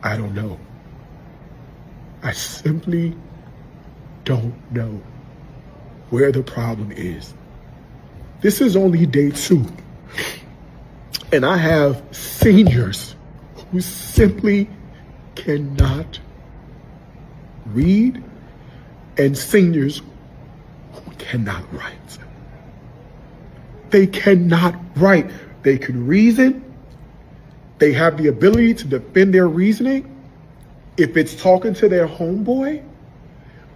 I don't know. I simply don't know where the problem is. This is only day 2. And I have seniors who simply cannot read and seniors who cannot write. They cannot write. They can reason. They have the ability to defend their reasoning if it's talking to their homeboy,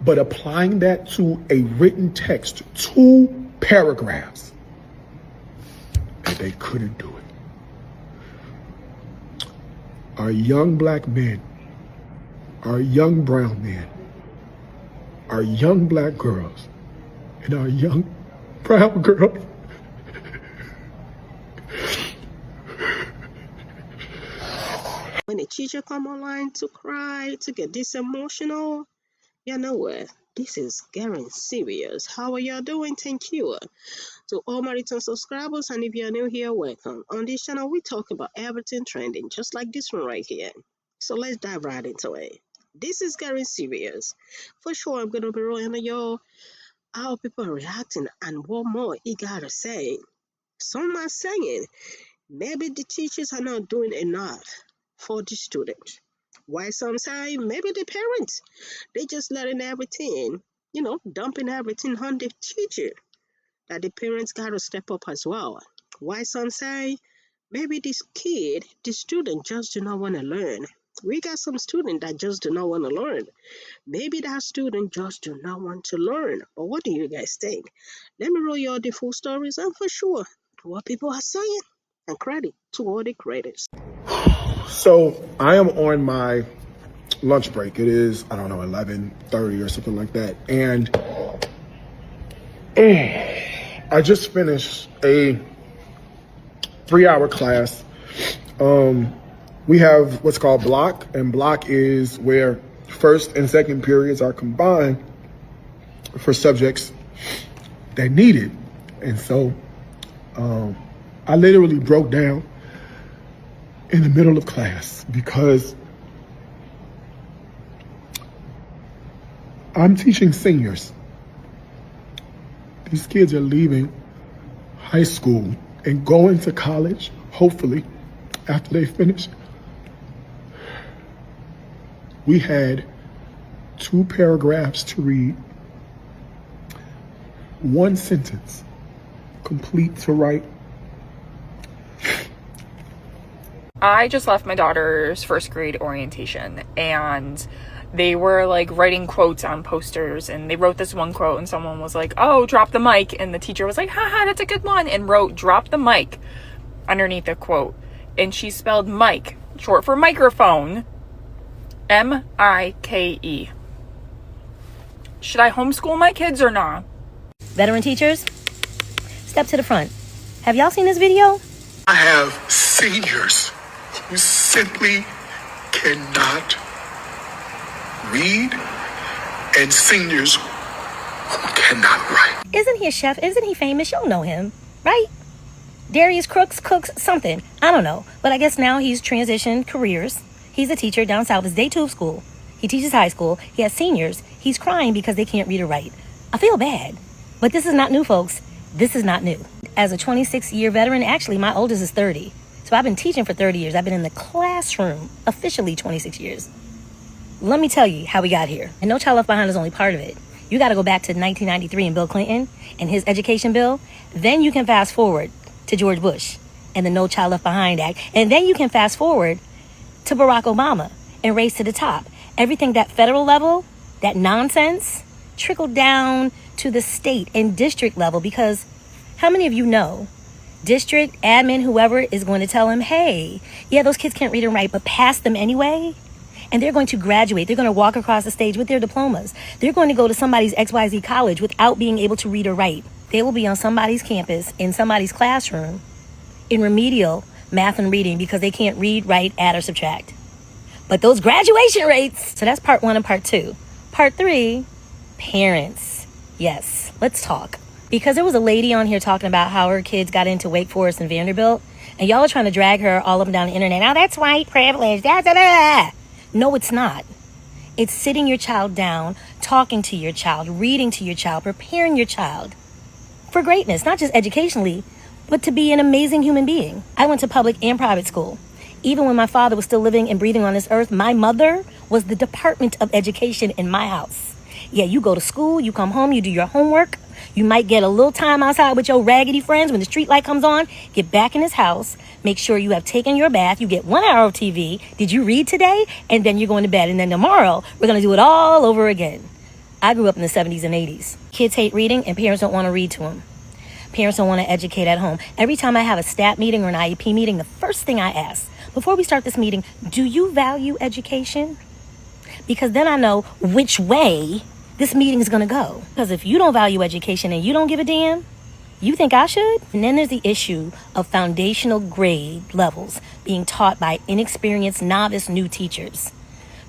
but applying that to a written text, 2 paragraphs, and they couldn't do it. Our young black men, our young brown men, our young black girls, and our young brown girls when a teacher come online to cry, to get this emotional, you know what? This is getting serious. How are y'all doing? Thank you. To all my return subscribers, and if you're new here, welcome. On this channel, we talk about everything trending, just like this one right here. So let's dive right into it. This is getting serious. For sure, I'm going to be rolling on y'all how people are reacting and what more he got to say. Some are saying maybe the teachers are not doing enough for the students. Why some say maybe the parents, they just letting everything, dumping everything on the teacher. That the parents got to step up as well. Why some say maybe this kid, the student just do not want to learn. We got some students that just do not want to learn. Maybe that student just do not want to learn. But what do you guys think? Let me roll you all the full stories and for sure what people are saying. And credit to all the creators. So I am on my lunch break. It is, I don't know, 11:30 or something like that. And I just finished a 3-hour class. We have what's called block, and block is where first and second periods are combined for subjects that need it. And so I literally broke down in the middle of class because I'm teaching seniors. These kids are leaving high school and going to college, hopefully, after they finish. We had 2 paragraphs to read, 1 sentence complete to write. I just left my daughter's first grade orientation, and they were like writing quotes on posters, and they wrote this one quote, and someone was like, "Oh, drop the mic," and the teacher was like, "Haha, that's a good one," and wrote "drop the mic" underneath the quote. And she spelled mic, short for microphone, M-I-K-E. Should I homeschool my kids or not? Veteran teachers, step to the front. Have y'all seen this video? I have seniors who simply cannot read and seniors who cannot write. Isn't he a chef? Isn't he famous? You'll know him, right? Darius Cooks something. I don't know. But I guess now he's transitioned careers. He's a teacher down south. It's day 2 of school. He teaches high school. He has seniors. He's crying because they can't read or write. I feel bad. But this is not new, folks. This is not new. As a 26-year veteran, actually, my oldest is 30. So I've been teaching for 30 years. I've been in the classroom officially 26 years. Let me tell you how we got here. And No Child Left Behind is only part of it. You got to go back to 1993 and Bill Clinton and his education bill. Then you can fast forward to George Bush and the No Child Left Behind Act. And then you can fast forward to Barack Obama and Race to the Top. Everything that federal level, that nonsense, trickled down to the state and district level, because how many of you know district, admin, whoever is going to tell him, hey, yeah, those kids can't read and write, but pass them anyway? And they're going to graduate. They're going to walk across the stage with their diplomas. They're going to go to somebody's XYZ college without being able to read or write. They will be on somebody's campus, in somebody's classroom, in remedial math and reading because they can't read, write, add, or subtract. But those graduation rates, so that's part 1 and part 2. Part 3, parents. Yes, let's talk. Because there was a lady on here talking about how her kids got into Wake Forest and Vanderbilt, and y'all are trying to drag her all up and down the internet. Now that's white privilege. Da, da, da. No, it's not. It's sitting your child down, talking to your child, reading to your child, preparing your child for greatness, not just educationally, but to be an amazing human being. I went to public and private school. Even when my father was still living and breathing on this earth, my mother was the Department of Education in my house. Yeah, you go to school, you come home, you do your homework. You might get a little time outside with your raggedy friends when the street light comes on. Get back in this house. Make sure you have taken your bath. You get 1 hour of TV. Did you read today? And then you're going to bed. And then tomorrow, we're going to do it all over again. I grew up in the 70s and 80s. Kids hate reading and parents don't want to read to them. Parents don't want to educate at home. Every time I have a STAT meeting or an IEP meeting, the first thing I ask, before we start this meeting, do you value education? Because then I know which way this meeting is going to go. Because if you don't value education and you don't give a damn, you think I should? And then there's the issue of foundational grade levels being taught by inexperienced, novice, new teachers.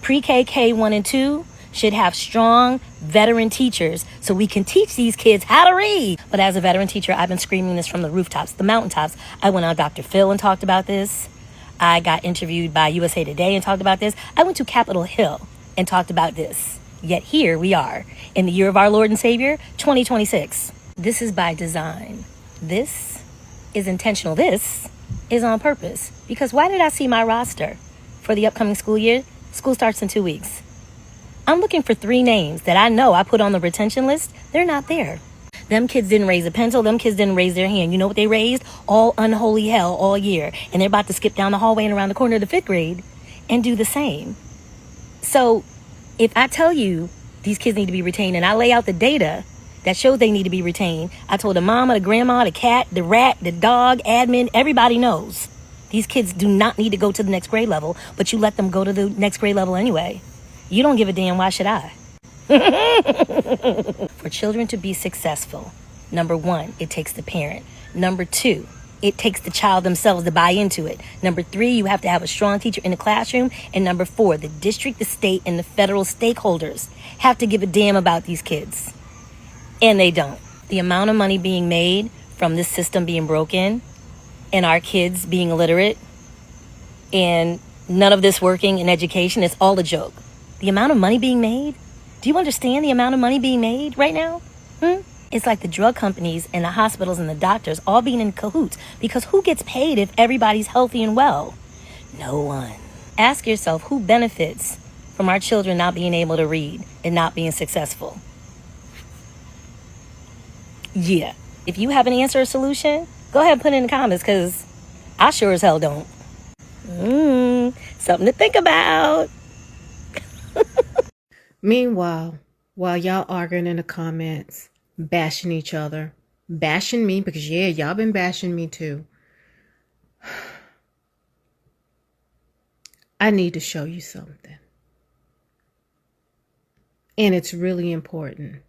Pre-K, K1 and 2 should have strong veteran teachers so we can teach these kids how to read. But as a veteran teacher, I've been screaming this from the rooftops, the mountaintops. I went on Dr. Phil and talked about this. I got interviewed by USA Today and talked about this. I went to Capitol Hill and talked about this. Yet here we are in the year of our Lord and Savior, 2026. This is by design. This is intentional. This is on purpose. Because why did I see my roster for the upcoming school year? School starts in 2 weeks. I'm looking for 3 names that I know I put on the retention list. They're not there. Them kids didn't raise a pencil. Them kids didn't raise their hand. You know what they raised? All unholy hell all year. And they're about to skip down the hallway and around the corner of the 5th grade and do the same. So if I tell you these kids need to be retained and I lay out the data that shows they need to be retained, I told the mama, the grandma, the cat, the rat, the dog, admin, everybody knows. These kids do not need to go to the next grade level, but you let them go to the next grade level anyway. You don't give a damn, why should I? For children to be successful, number 1, it takes the parent. Number 2, it takes the child themselves to buy into it. Number 3, you have to have a strong teacher in the classroom. And number 4, the district, the state, and the federal stakeholders have to give a damn about these kids. And they don't. The amount of money being made from this system being broken and our kids being illiterate and none of this working in education, it's all a joke. The amount of money being made, do you understand the amount of money being made right now? It's like the drug companies and the hospitals and the doctors all being in cahoots, because who gets paid if everybody's healthy and well? No one. Ask yourself, who benefits from our children not being able to read and not being successful? Yeah. If you have an answer or solution, go ahead and put it in the comments, because I sure as hell don't. Something to think about. Meanwhile, while y'all arguing in the comments, bashing each other, bashing me, because yeah, y'all been bashing me too. I need to show you something. And it's really important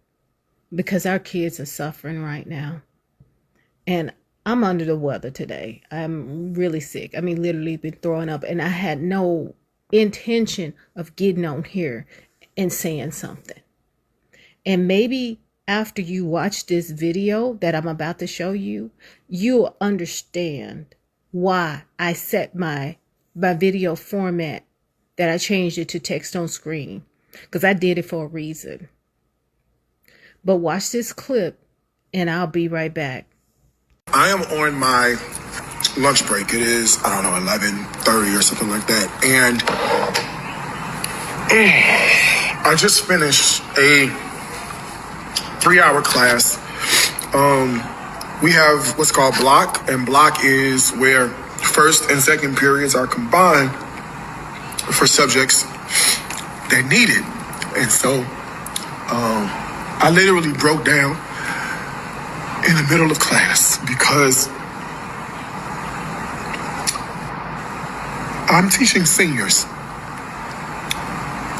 because our kids are suffering right now. And I'm under the weather today. I'm really sick. I mean, literally been throwing up, and I had no intention of getting on here and saying something. And maybe after you watch this video that I'm about to show you, you'll understand why I set my video format, that I changed it to text on screen, because I did it for a reason. But watch this clip and I'll be right back. I am on my lunch break. It is, I don't know, 11:30 or something like that. And I just finished a 3-hour class. We have what's called block, and block is where first and second periods are combined for subjects that need it. And so I literally broke down in the middle of class because I'm teaching seniors.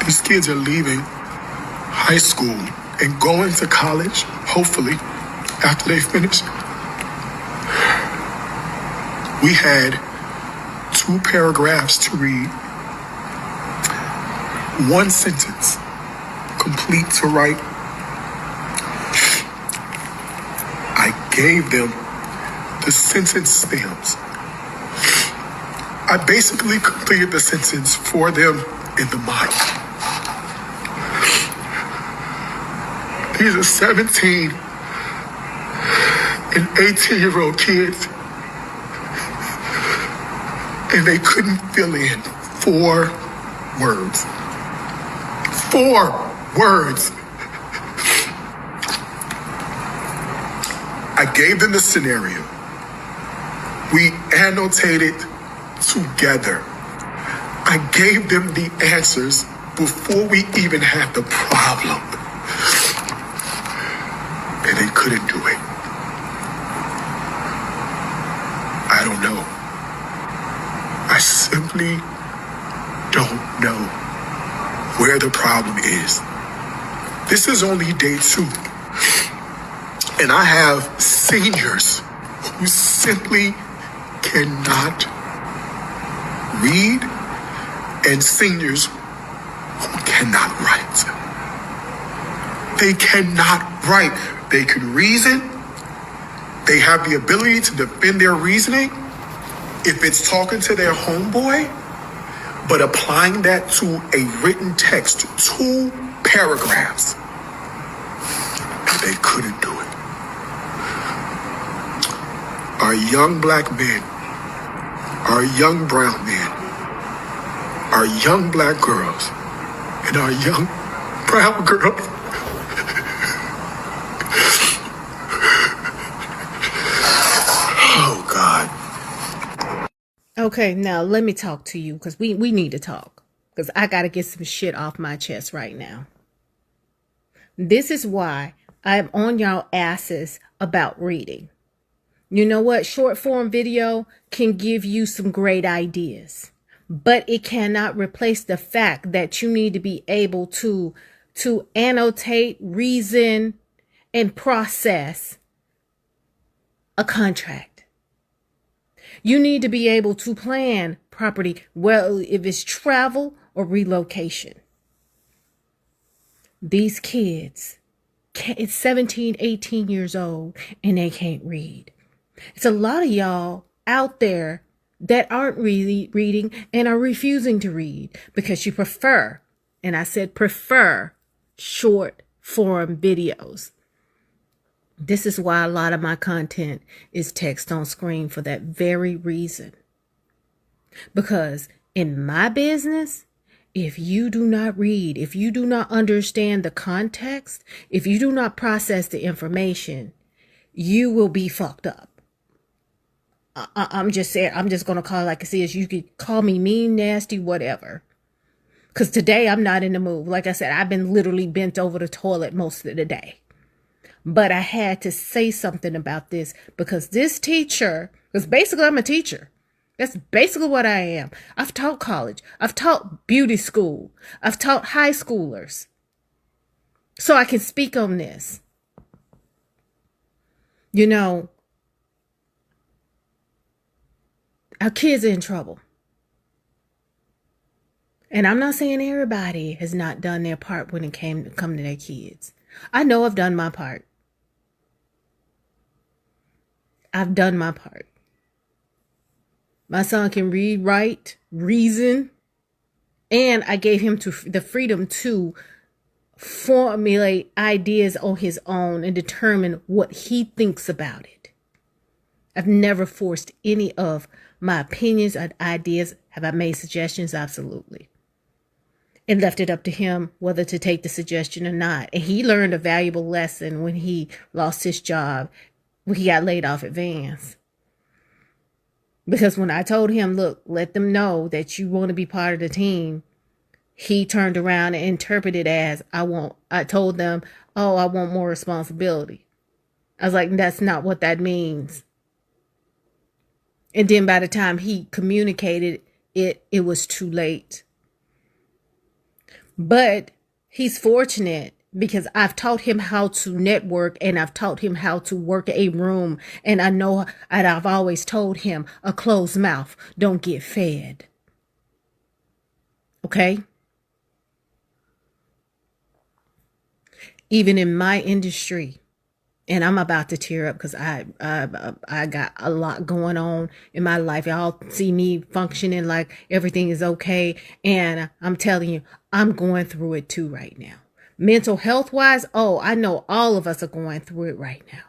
These kids are leaving high school and going to college, hopefully, after they finish. We had 2 paragraphs to read, 1 sentence complete to write. I gave them the sentence stems. I basically completed the sentence for them in the mic. These are 17 and 18-year-old kids, and they couldn't fill in 4 words. 4 words. I gave them the scenario. We annotated together. I gave them the answers before we even had the problem. And they couldn't do it. I don't know. I simply don't know where the problem is. This is only day 2. And I have seniors who simply cannot read and seniors who cannot write. They cannot write. They can reason. They have the ability to defend their reasoning if it's talking to their homeboy, but applying that to a written text, 2 paragraphs, they couldn't do it. Our young black men, our young brown men, our young black girls, and our young brown girls oh God. Okay, now let me talk to you because we need to talk because I got to get some shit off my chest right now. This is why I'm on y'all asses about reading. You know what? Short form video can give you some great ideas, but it cannot replace the fact that you need to be able to annotate, reason, and process a contract. You need to be able to plan property, well, if it's travel or relocation. These kids, it's 17, 18 years old, and they can't read. It's a lot of y'all out there that aren't really reading and are refusing to read because you prefer, and I said prefer, short form videos. This is why a lot of my content is text on screen for that very reason. Because in my business, if you do not read, if you do not understand the context, if you do not process the information, you will be fucked up. I'm just saying, I'm just going to call it like it is. You could call me mean, nasty, whatever. Because today I'm not in the mood. Like I said, I've been literally bent over the toilet most of the day. But I had to say something about this because this teacher, because basically I'm a teacher. That's basically what I am. I've taught college. I've taught beauty school. I've taught high schoolers. So I can speak on this. You know, our kids are in trouble. And I'm not saying everybody has not done their part when it come to their kids. I know I've done my part. I've done my part. My son can read, write, reason, and I gave him the freedom to formulate ideas on his own and determine what he thinks about it. I've never forced any of my opinions or ideas. Have I made suggestions? Absolutely. And left it up to him whether to take the suggestion or not. And he learned a valuable lesson when he lost his job, when he got laid off at Vans. Because when I told him, look, let them know that you want to be part of the team, he turned around and interpreted as, I told them, oh, I want more responsibility. I was like, that's not what that means. And then by the time he communicated it, it was too late. But he's fortunate because I've taught him how to network and I've taught him how to work a room. And I know, and I've always told him, a closed mouth don't get fed. Okay? Even in my industry, And I'm about to tear up because I got a lot going on in my life. Y'all see me functioning like everything is okay. And I'm telling you, I'm going through it too right now. Mental health wise, oh, I know all of us are going through it right now.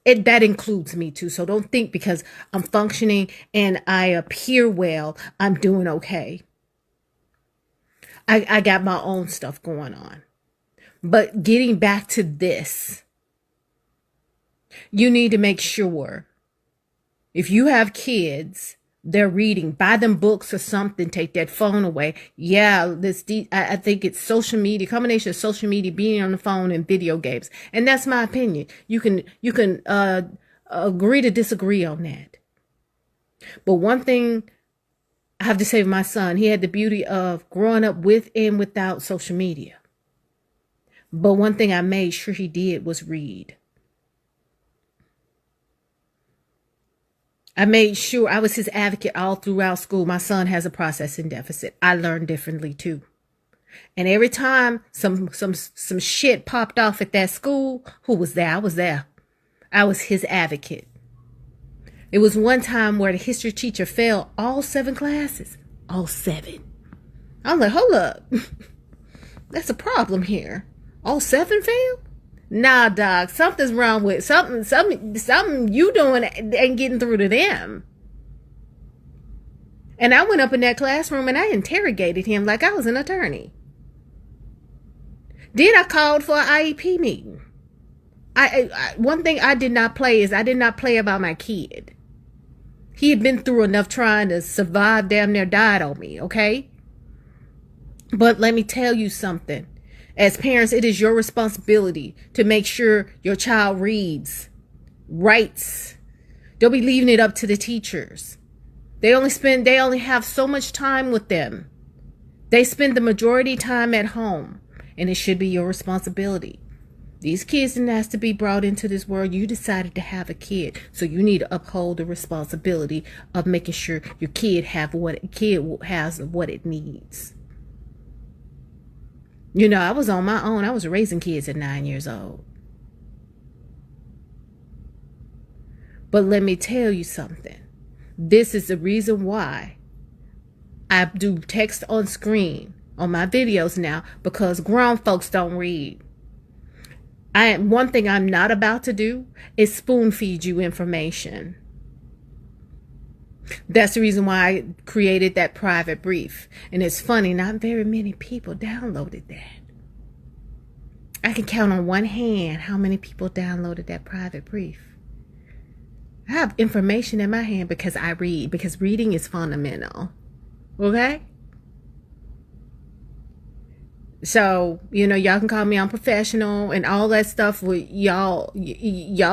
That includes me too. So don't think because I'm functioning and I appear well, I'm doing okay. I got my own stuff going on. But getting back to this, you need to make sure if you have kids, they're reading, buy them books or something, take that phone away. Yeah, I think it's social media, combination of social media, being on the phone and video games. And that's my opinion. You can agree to disagree on that. But one thing I have to say of my son, he had the beauty of growing up with and without social media. But one thing I made sure he did was read. I made sure I was his advocate all throughout school. My son has a processing deficit. I learned differently too. And every time some shit popped off at that school, who was there? I was there. I was his advocate. It was one time where the history teacher failed all 7 classes. All 7. I'm like, hold up. That's a problem here. All 7 failed? Nah, dog, something's wrong with something you doing ain't getting through to them. And I went up in that classroom and I interrogated him like I was an attorney. Then I called for an IEP meeting. One thing I did not play is I did not play about my kid. He had been through enough trying to survive, damn near died on me, okay? But let me tell you something. As parents, it is your responsibility to make sure your child reads, writes. Don't be leaving it up to the teachers. They only have so much time with them. They spend the majority time at home, and it should be your responsibility. These kids didn't ask to be brought into this world. You decided to have a kid, so you need to uphold the responsibility of making sure your kid has what it needs. You know, I was on my own. I was raising kids at 9 years old. But let me tell you something. This is the reason why I do text on screen on my videos now, because grown folks don't read. One thing I'm not about to do is spoon feed you information. That's the reason why I created that private brief. And it's funny, not very many people downloaded that. I can count on one hand how many people downloaded that private brief. I have information in my hand because I read, because reading is fundamental. Okay? So, you know, y'all can call me unprofessional and all that stuff. Y'all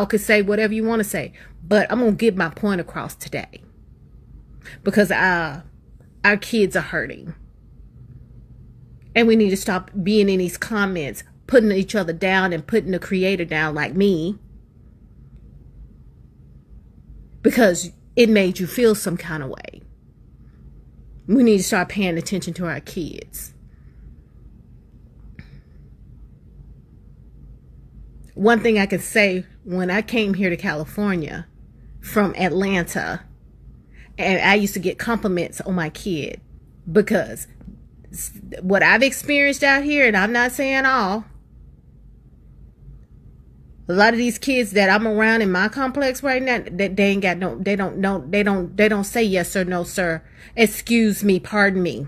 could say whatever you want to say. But I'm going to get my point across today. Because our kids are hurting. And we need to stop being in these comments, putting each other down and putting the creator down like me. Because it made you feel some kind of way. We need to start paying attention to our kids. One thing I can say, when I came here to California from Atlanta, and I used to get compliments on my kid, because what I've experienced out here, and I'm not saying all, a lot of these kids that I'm around in my complex right now, they ain't got no, they don't say yes or no, sir. Excuse me, pardon me.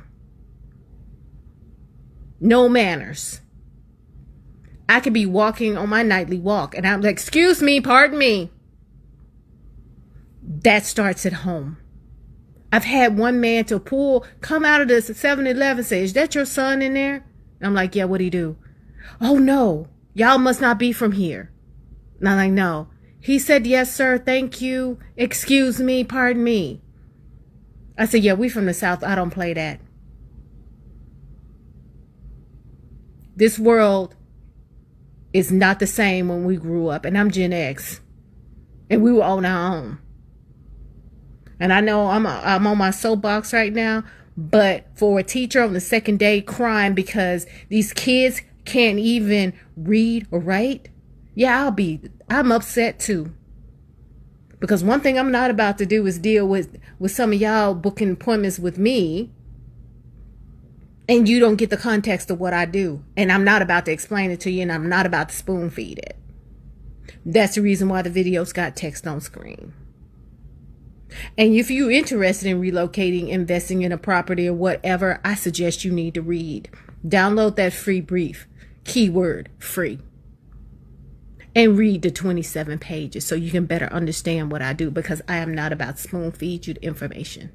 No manners. I could be walking on my nightly walk and I'm like, excuse me, pardon me. That starts at home. I've had one man come out of the 7-Eleven, say, is that your son in there? And I'm like, yeah, what'd he do? Oh no, y'all must not be from here. And I'm like, no. He said, yes, sir, thank you. Excuse me, pardon me. I said, yeah, we from the South. I don't play that. This world is not the same when we grew up. And I'm Gen X. And we were on our own. And I know I'm on my soapbox right now. But for a teacher on the second day crying because these kids can't even read or write, Yeah, I'm upset too. Because one thing I'm not about to do is deal with some of y'all booking appointments with me and you don't get the context of what I do. And I'm not about to explain it to you, and I'm not about to spoon feed it. That's the reason why the videos got text on screen. And if you're interested in relocating, investing in a property or whatever, I suggest you need to read. Download that free brief, keyword free, and read the 27 pages so you can better understand what I do, because I am not about to spoon feed you the information.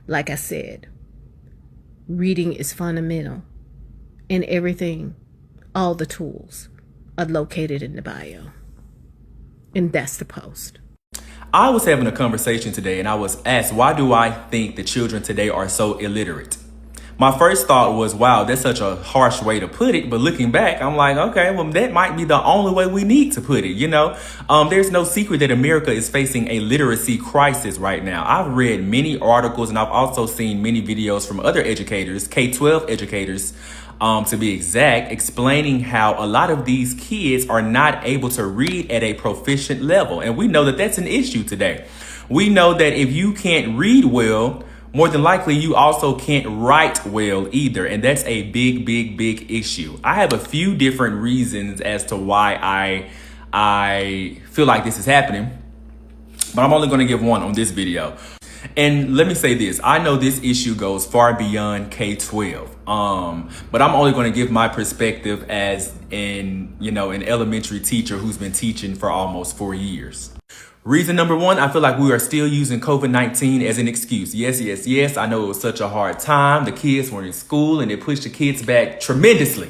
Like I said, reading is fundamental, and everything, all the tools are located in the bio. And that's the post. I was having a conversation today and I was asked, why do I think the children today are so illiterate? My first thought was, wow, that's such a harsh way to put it. But looking back, I'm like, okay, well, that might be the only way we need to put it. You know, there's no secret that America is facing a literacy crisis right now. I've read many articles and I've also seen many videos from other educators, K-12 educators, to be exact, explaining how a lot of these kids are not able to read at a proficient level. And we know that that's an issue today. We know that if you can't read well, more than likely, you also can't write well either. And that's a big, big, big issue. I have a few different reasons as to why I feel like this is happening, but I'm only going to give one on this video. And let me say this, I know this issue goes far beyond K-12, but I'm only going to give my perspective as an elementary teacher who's been teaching for almost 4 years. Reason number one, I feel like we are still using COVID-19 as an excuse. Yes. I know it was such a hard time. The kids were in school and it pushed the kids back tremendously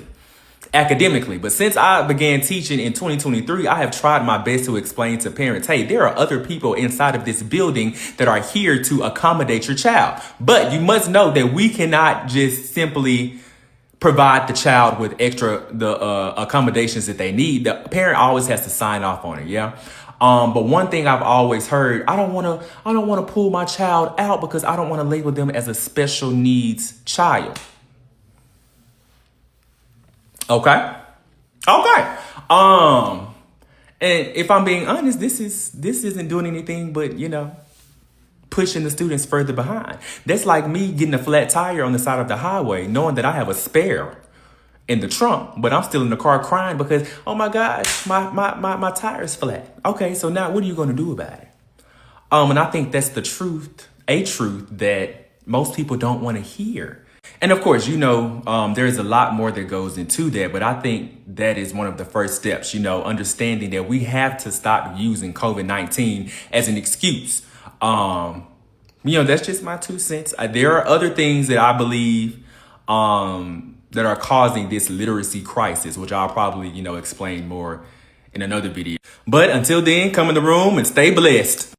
academically. But since I began teaching in 2023, I have tried my best to explain to parents, hey, there are other people inside of this building that are here to accommodate your child. But you must know that we cannot just simply provide the child with the accommodations that they need. The parent always has to sign off on it. Yeah. But one thing I've always heard, I don't want to pull my child out because I don't want to label them as a special needs child. Okay. And if I'm being honest, this isn't doing anything but, pushing the students further behind. That's like me getting a flat tire on the side of the highway, knowing that I have a spare in the trunk, but I'm still in the car crying because, oh my gosh, my tire's flat. Okay, so now what are you going to do about it? And I think that's a truth that most people don't want to hear. And of course, there's a lot more that goes into that, but I think that is one of the first steps, understanding that we have to stop using COVID-19 as an excuse. That's just my 2 cents. There are other things that I believe, that are causing this literacy crisis, which I'll probably, explain more in another video. But until then, come in the room and stay blessed.